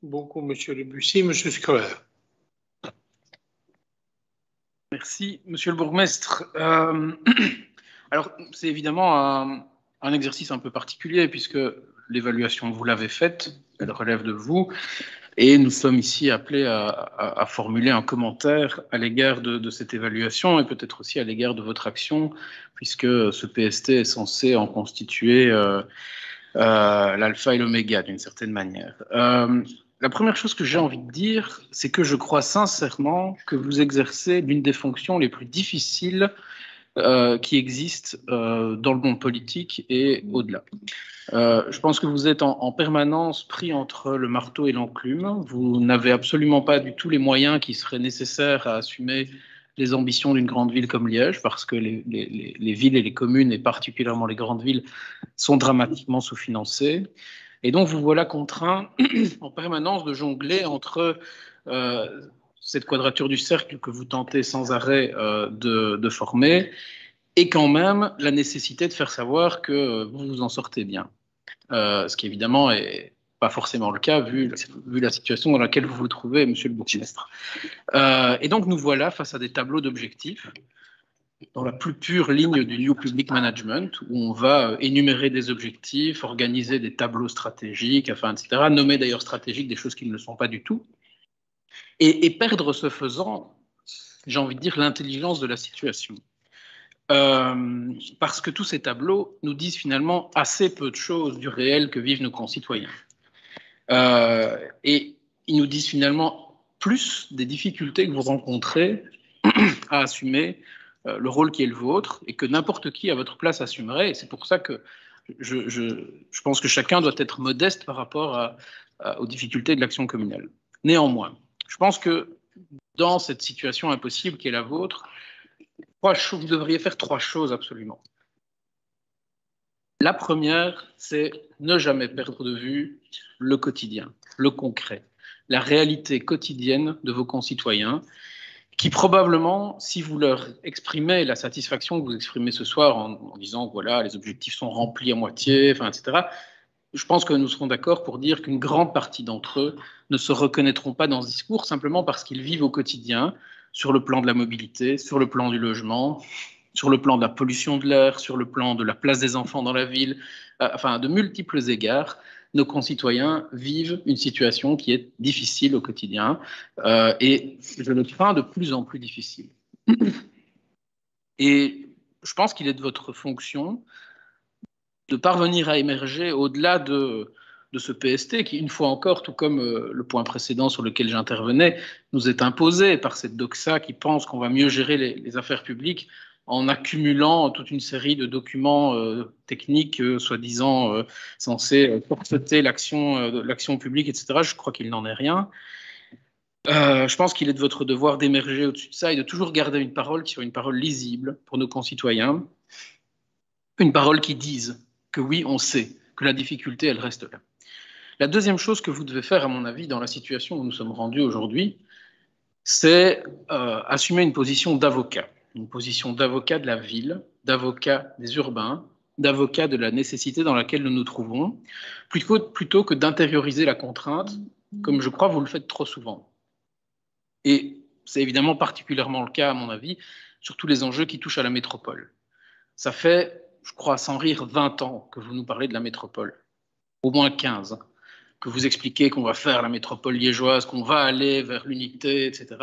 beaucoup, Monsieur Debussy. Monsieur Scolaire. Merci, Monsieur le bourgmestre. Alors, c'est évidemment un exercice un peu particulier puisque l'évaluation, vous l'avez faite, elle relève de vous, et nous sommes ici appelés à formuler un commentaire à l'égard de cette évaluation et peut-être aussi à l'égard de votre action, puisque ce PST est censé en constituer l'alpha et l'oméga d'une certaine manière. La première chose que j'ai envie de dire, c'est que je crois sincèrement que vous exercez l'une des fonctions les plus difficiles qui existent dans le monde politique et au-delà. Je pense que vous êtes en permanence pris entre le marteau et l'enclume. Vous n'avez absolument pas du tout les moyens qui seraient nécessaires à assumer les ambitions d'une grande ville comme Liège, parce que les villes et les communes, et particulièrement les grandes villes, sont dramatiquement sous-financées. Et donc, vous voilà contraint en permanence de jongler entre cette quadrature du cercle que vous tentez sans arrêt de former, et quand même la nécessité de faire savoir que vous vous en sortez bien. Ce qui évidemment est pas forcément le cas vu la situation dans laquelle vous vous trouvez, monsieur le bourgmestre. Et donc nous voilà face à des tableaux d'objectifs dans la plus pure ligne du New Public Management, où on va énumérer des objectifs, organiser des tableaux stratégiques, enfin, etc., nommer d'ailleurs stratégiques des choses qui ne le sont pas du tout, et perdre ce faisant, j'ai envie de dire, l'intelligence de la situation. Parce que tous ces tableaux nous disent finalement assez peu de choses du réel que vivent nos concitoyens. Et ils nous disent finalement plus des difficultés que vous rencontrez à assumer le rôle qui est le vôtre et que n'importe qui à votre place assumerait. Et c'est pour ça que je pense que chacun doit être modeste par rapport aux difficultés de l'action communale. Néanmoins, je pense que dans cette situation impossible qui est la vôtre, vous devriez faire 3 choses absolument. La première, c'est ne jamais perdre de vue le quotidien, le concret, la réalité quotidienne de vos concitoyens, qui probablement, si vous leur exprimez la satisfaction que vous exprimez ce soir en disant que voilà, les objectifs sont remplis à moitié, enfin, etc., je pense que nous serons d'accord pour dire qu'une grande partie d'entre eux ne se reconnaîtront pas dans ce discours simplement parce qu'ils vivent au quotidien sur le plan de la mobilité, sur le plan du logement, sur le plan de la pollution de l'air, sur le plan de la place des enfants dans la ville, enfin de multiples égards, nos concitoyens vivent une situation qui est difficile au quotidien et je le crains de plus en plus difficile. Et je pense qu'il est de votre fonction de parvenir à émerger au-delà de ce PST qui, une fois encore, tout comme le point précédent sur lequel j'intervenais, nous est imposé par cette doxa qui pense qu'on va mieux gérer les affaires publiques en accumulant toute une série de documents techniques soi-disant censés corseter l'action publique, etc. Je crois qu'il n'en est rien. Je pense qu'il est de votre devoir d'émerger au-dessus de ça et de toujours garder une parole qui soit une parole lisible pour nos concitoyens, une parole qui dise que oui, on sait que la difficulté, elle reste là. La deuxième chose que vous devez faire, à mon avis, dans la situation où nous sommes rendus aujourd'hui, c'est assumer une position d'avocat de la ville, d'avocat des urbains, d'avocat de la nécessité dans laquelle nous nous trouvons, plutôt que d'intérioriser la contrainte, comme je crois vous le faites trop souvent. Et c'est évidemment particulièrement le cas, à mon avis, sur tous les enjeux qui touchent à la métropole. Ça fait, je crois, sans rire, 20 ans que vous nous parlez de la métropole, au moins 15, que vous expliquez qu'on va faire la métropole liégeoise, qu'on va aller vers l'unité, etc.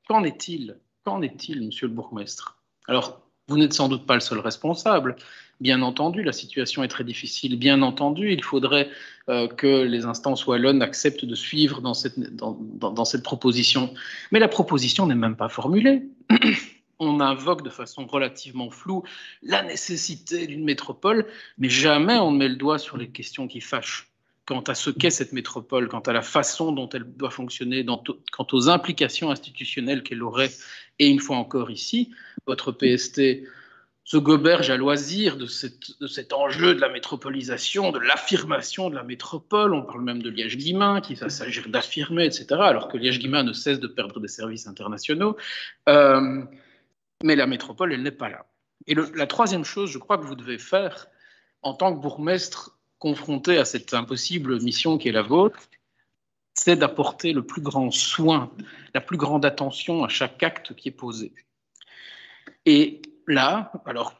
Qu'en est-il, monsieur le bourgmestre? Alors, vous n'êtes sans doute pas le seul responsable. Bien entendu, la situation est très difficile. Bien entendu, il faudrait que les instances wallonnes acceptent de suivre dans cette proposition. Mais la proposition n'est même pas formulée. On invoque de façon relativement floue la nécessité d'une métropole, mais jamais on ne met le doigt sur les questions qui fâchent quant à ce qu'est cette métropole, quant à la façon dont elle doit fonctionner, quant aux implications institutionnelles qu'elle aurait. Et une fois encore ici, votre PST se goberge à loisir de cet enjeu de la métropolisation, de l'affirmation de la métropole. On parle même de Liège-Guillemins, qu'il va s'agir d'affirmer, etc., alors que Liège-Guillemins ne cesse de perdre des services internationaux. Mais la métropole, elle n'est pas là. Et la troisième chose, je crois, que vous devez faire en tant que bourgmestre confronté à cette impossible mission qui est la vôtre, c'est d'apporter le plus grand soin, la plus grande attention à chaque acte qui est posé. Et là, alors,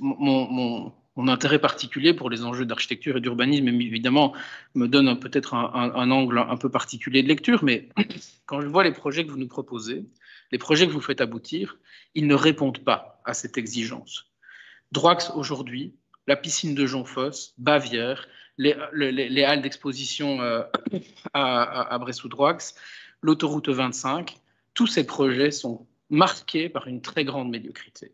mon intérêt particulier pour les enjeux d'architecture et d'urbanisme, évidemment, me donne peut-être un angle un peu particulier de lecture, mais quand je vois les projets que vous nous proposez, les projets que vous faites aboutir, ils ne répondent pas à cette exigence. Droix aujourd'hui, la piscine de Jonfosse, Bavière, les halles d'exposition à Bressou-Droix, l'autoroute 25, tous ces projets sont marqués par une très grande médiocrité.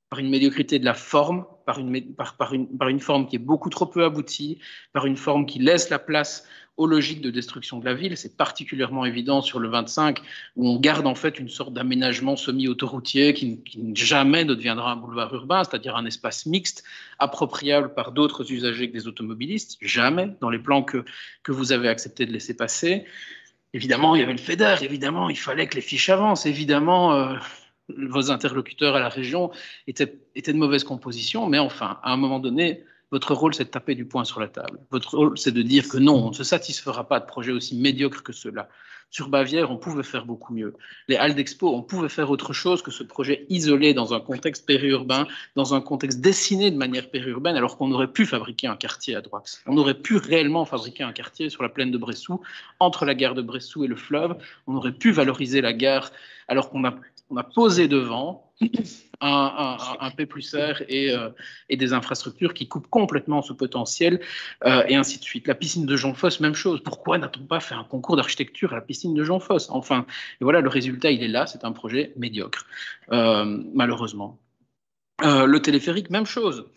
Par une médiocrité de la forme, par une forme qui est beaucoup trop peu aboutie, par une forme qui laisse la place aux logiques de destruction de la ville. C'est particulièrement évident sur le 25, où on garde en fait une sorte d'aménagement semi-autoroutier qui jamais ne deviendra un boulevard urbain, c'est-à-dire un espace mixte, appropriable par d'autres usagers que des automobilistes. Jamais, dans les plans que vous avez accepté de laisser passer. Évidemment, il y avait le FEDER, évidemment, il fallait que les fiches avancent, évidemment... vos interlocuteurs à la région étaient de mauvaise composition, mais enfin, à un moment donné, votre rôle, c'est de taper du poing sur la table. Votre rôle, c'est de dire que non, on ne se satisfera pas de projets aussi médiocres que ceux-là. Sur Bavière, on pouvait faire beaucoup mieux. Les halles d'expo, on pouvait faire autre chose que ce projet isolé dans un contexte périurbain, dans un contexte dessiné de manière périurbaine, alors qu'on aurait pu fabriquer un quartier à Droix. On aurait pu réellement fabriquer un quartier sur la plaine de Bressou, entre la gare de Bressou et le fleuve. On aurait pu valoriser la gare, alors qu'on a posé devant un P+R et des infrastructures qui coupent complètement ce potentiel, et ainsi de suite. La piscine de Jonfosse, même chose. Pourquoi n'a-t-on pas fait un concours d'architecture à la piscine de Jonfosse? Enfin, et voilà, le résultat, il est là, c'est un projet médiocre, malheureusement. Le téléphérique, même chose.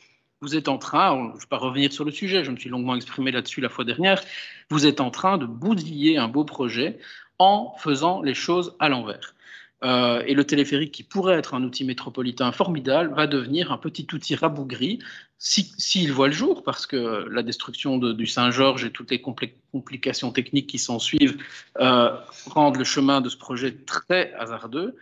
Vous êtes en train, je ne vais pas revenir sur le sujet, je me suis longuement exprimé là-dessus la fois dernière, vous êtes en train de bousiller un beau projet en faisant les choses à l'envers. Et le téléphérique, qui pourrait être un outil métropolitain formidable, va devenir un petit outil rabougri s'il voit le jour, parce que la destruction du Saint-Georges et toutes les complications techniques qui s'en suivent rendent le chemin de ce projet très hasardeux.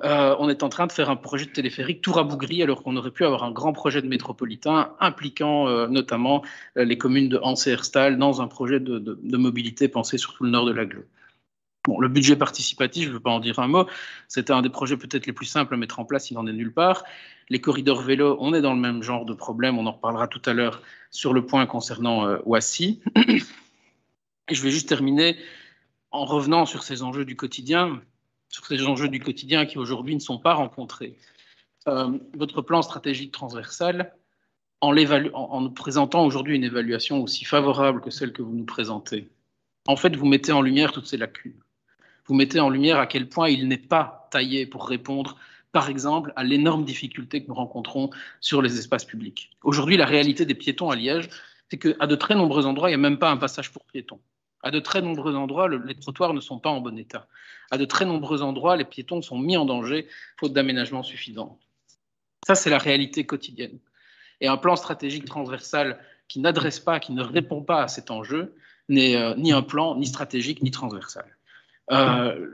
On est en train de faire un projet de téléphérique tout rabougri, alors qu'on aurait pu avoir un grand projet de métropolitain impliquant notamment les communes de Anse et Herstal dans un projet de mobilité pensé sur tout le nord de l'Aglo. Bon, le budget participatif, je ne veux pas en dire un mot, c'était un des projets peut-être les plus simples à mettre en place, il n'en est nulle part. Les corridors vélo, on est dans le même genre de problème, on en reparlera tout à l'heure sur le point concernant Ouassi. Et je vais juste terminer en revenant sur ces enjeux du quotidien, qui aujourd'hui ne sont pas rencontrés. Votre plan stratégique transversal, en nous présentant aujourd'hui une évaluation aussi favorable que celle que vous nous présentez, en fait, vous mettez en lumière toutes ces lacunes. Vous mettez en lumière à quel point il n'est pas taillé pour répondre, par exemple, à l'énorme difficulté que nous rencontrons sur les espaces publics. Aujourd'hui, la réalité des piétons à Liège, c'est qu'à de très nombreux endroits, il n'y a même pas un passage pour piétons. À de très nombreux endroits, les trottoirs ne sont pas en bon état. À de très nombreux endroits, les piétons sont mis en danger faute d'aménagement suffisant. Ça, c'est la réalité quotidienne. Et un plan stratégique transversal qui n'adresse pas, qui ne répond pas à cet enjeu, n'est ni un plan, ni stratégique, ni transversal.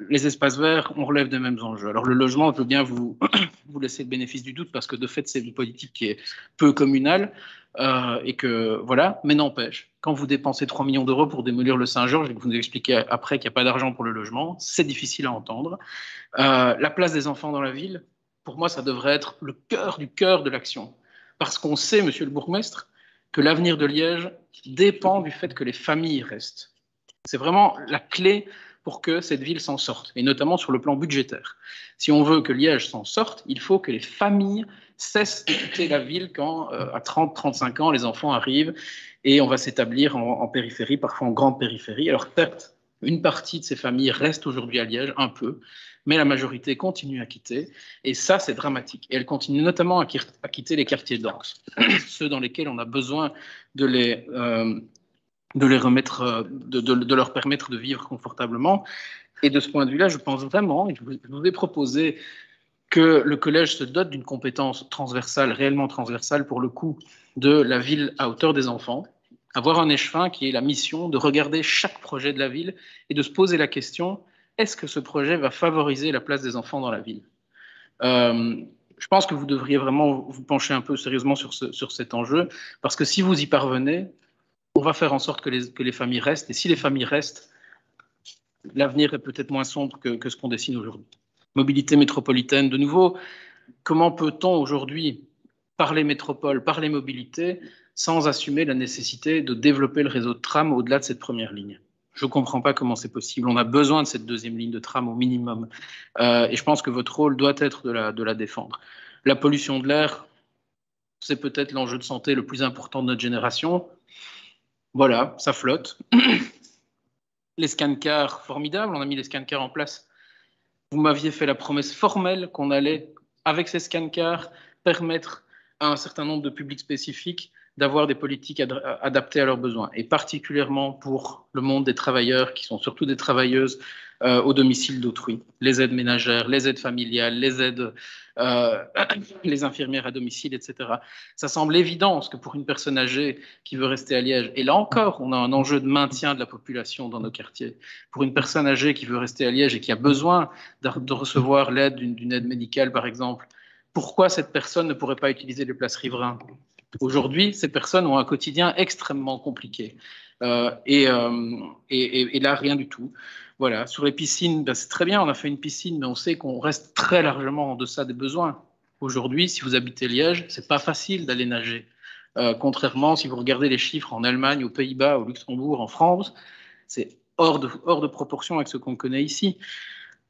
Les espaces verts, on relève des mêmes enjeux. Alors le logement, je veux bien vous laisser le bénéfice du doute parce que de fait, c'est une politique qui est peu communale et que voilà, mais n'empêche, quand vous dépensez 3 millions d'euros pour démolir le Saint-Georges et que vous nous expliquez après qu'il n'y a pas d'argent pour le logement, c'est difficile à entendre. La place des enfants dans la ville, pour moi, ça devrait être le cœur du cœur de l'action. Parce qu'on sait, monsieur le bourgmestre, que l'avenir de Liège dépend du fait que les familles restent. C'est vraiment la clé pour que cette ville s'en sorte, et notamment sur le plan budgétaire. Si on veut que Liège s'en sorte, il faut que les familles cessent de quitter la ville quand, à 30-35 ans, les enfants arrivent et on va s'établir en périphérie, parfois en grande périphérie. Alors certes, une partie de ces familles reste aujourd'hui à Liège, un peu, mais la majorité continue à quitter, et ça, c'est dramatique. Et elle continue notamment à quitter les quartiers denses, ceux dans lesquels on a besoin de les remettre, de leur permettre de vivre confortablement. Et de ce point de vue-là, je pense vraiment, et je vous ai proposé que le collège se dote d'une compétence transversale, réellement transversale pour le coup, de la ville à hauteur des enfants, avoir un échevin qui ait la mission de regarder chaque projet de la ville et de se poser la question, est-ce que ce projet va favoriser la place des enfants dans la ville? Je pense que vous devriez vraiment vous pencher un peu sérieusement sur cet enjeu, parce que si vous y parvenez, on va faire en sorte que les familles restent, et si les familles restent, l'avenir est peut-être moins sombre que ce qu'on dessine aujourd'hui. Mobilité métropolitaine, de nouveau, comment peut-on aujourd'hui parler métropole, parler mobilité, sans assumer la nécessité de développer le réseau de tram au-delà de cette première ligne? Je ne comprends pas comment c'est possible. On a besoin de cette deuxième ligne de tram au minimum. Et je pense que votre rôle doit être de la défendre. La pollution de l'air, c'est peut-être l'enjeu de santé le plus important de notre génération. Voilà, ça flotte. Les scan-cars, formidable, on a mis les scan-cars en place. Vous m'aviez fait la promesse formelle qu'on allait, avec ces scan-cars, permettre à un certain nombre de publics spécifiques d'avoir des politiques adaptées à leurs besoins, et particulièrement pour le monde des travailleurs, qui sont surtout des travailleuses au domicile d'autrui, les aides ménagères, les aides familiales, les aides, les infirmières à domicile, etc. Ça semble évident, parce que pour une personne âgée qui veut rester à Liège, et là encore, on a un enjeu de maintien de la population dans nos quartiers, pour une personne âgée qui veut rester à Liège et qui a besoin de recevoir l'aide d'une aide médicale, par exemple, pourquoi cette personne ne pourrait pas utiliser les places riverains? Aujourd'hui, ces personnes ont un quotidien extrêmement compliqué. Et là, rien du tout. Voilà. Sur les piscines, ben, c'est très bien, on a fait une piscine, mais on sait qu'on reste très largement en deçà des besoins. Aujourd'hui, si vous habitez Liège, c'est pas facile d'aller nager. Contrairement, si vous regardez les chiffres en Allemagne, aux Pays-Bas, au Luxembourg, en France, c'est hors de proportion avec ce qu'on connaît ici.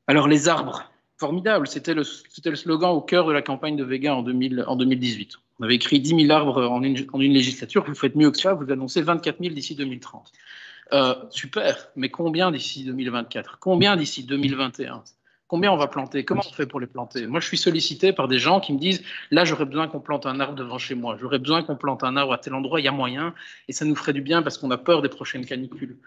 Alors, les arbres, formidable. C'était le slogan au cœur de la campagne de Véga en 2018. On avait écrit 10 000 arbres en une législature. Vous faites mieux que ça. Vous annoncez 24 000 d'ici 2030. Super. Mais combien d'ici 2024? Combien d'ici 2021? Combien on va planter? Comment on fait pour les planter? Moi, je suis sollicité par des gens qui me disent là, j'aurais besoin qu'on plante un arbre devant chez moi. J'aurais besoin qu'on plante un arbre à tel endroit. Il y a moyen. Et ça nous ferait du bien parce qu'on a peur des prochaines canicules.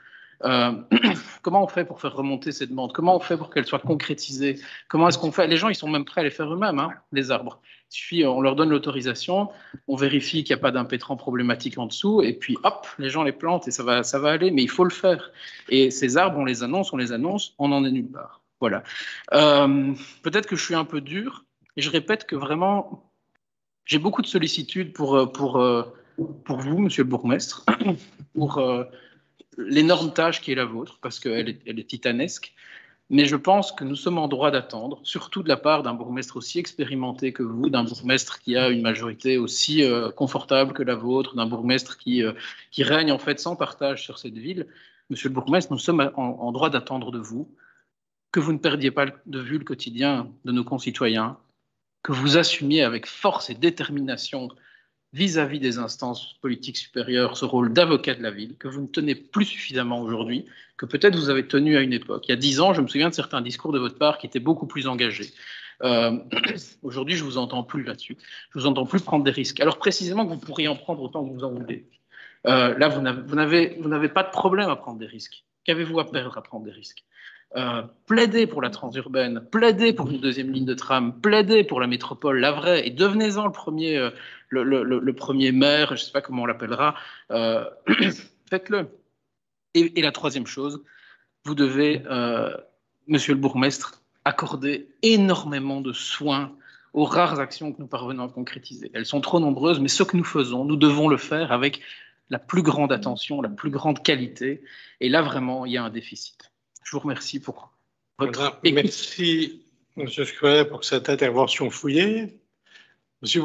Comment on fait pour faire remonter ces demandes? Comment on fait pour qu'elles soient concrétisées? Comment est-ce qu'on fait? Les gens, ils sont même prêts à les faire eux-mêmes, hein, les arbres. Il suffit, on leur donne l'autorisation, on vérifie qu'il n'y a pas d'impétrant problématique en dessous, et puis hop, les gens les plantent et ça va aller, mais il faut le faire. Et ces arbres, on les annonce, on n'en est nulle part. Voilà. Peut-être que je suis un peu dur, et je répète que vraiment, j'ai beaucoup de sollicitude pour vous, monsieur le bourgmestre, pour l'énorme tâche qui est la vôtre, parce qu'elle est titanesque. Mais je pense que nous sommes en droit d'attendre, surtout de la part d'un bourgmestre aussi expérimenté que vous, d'un bourgmestre qui a une majorité aussi confortable que la vôtre, d'un bourgmestre qui règne en fait sans partage sur cette ville. Monsieur le bourgmestre, nous sommes en droit d'attendre de vous que vous ne perdiez pas de vue le quotidien de nos concitoyens, que vous assumiez avec force et détermination vis-à-vis des instances politiques supérieures ce rôle d'avocat de la ville, que vous ne tenez plus suffisamment aujourd'hui, que peut-être vous avez tenu à une époque. Il y a 10 ans, je me souviens de certains discours de votre part qui étaient beaucoup plus engagés. Aujourd'hui, je ne vous entends plus là-dessus. Je ne vous entends plus prendre des risques. Alors précisément que vous pourriez en prendre autant que vous en voulez. Là, vous n'avez pas de problème à prendre des risques. Qu'avez-vous à perdre à prendre des risques? Plaidez pour la transurbaine, plaidez pour une deuxième ligne de tram, plaidez pour la métropole, la vraie, et devenez-en le premier maire, je ne sais pas comment on l'appellera, faites-le. Et la troisième chose, vous devez, monsieur le bourgmestre, accorder énormément de soins aux rares actions que nous parvenons à concrétiser. Elles sont trop nombreuses, mais ce que nous faisons, nous devons le faire avec la plus grande attention, la plus grande qualité. Et là, vraiment, il y a un déficit. Je vous remercie pour votre écoute. Merci, M. Square, pour cette intervention fouillée. Monsieur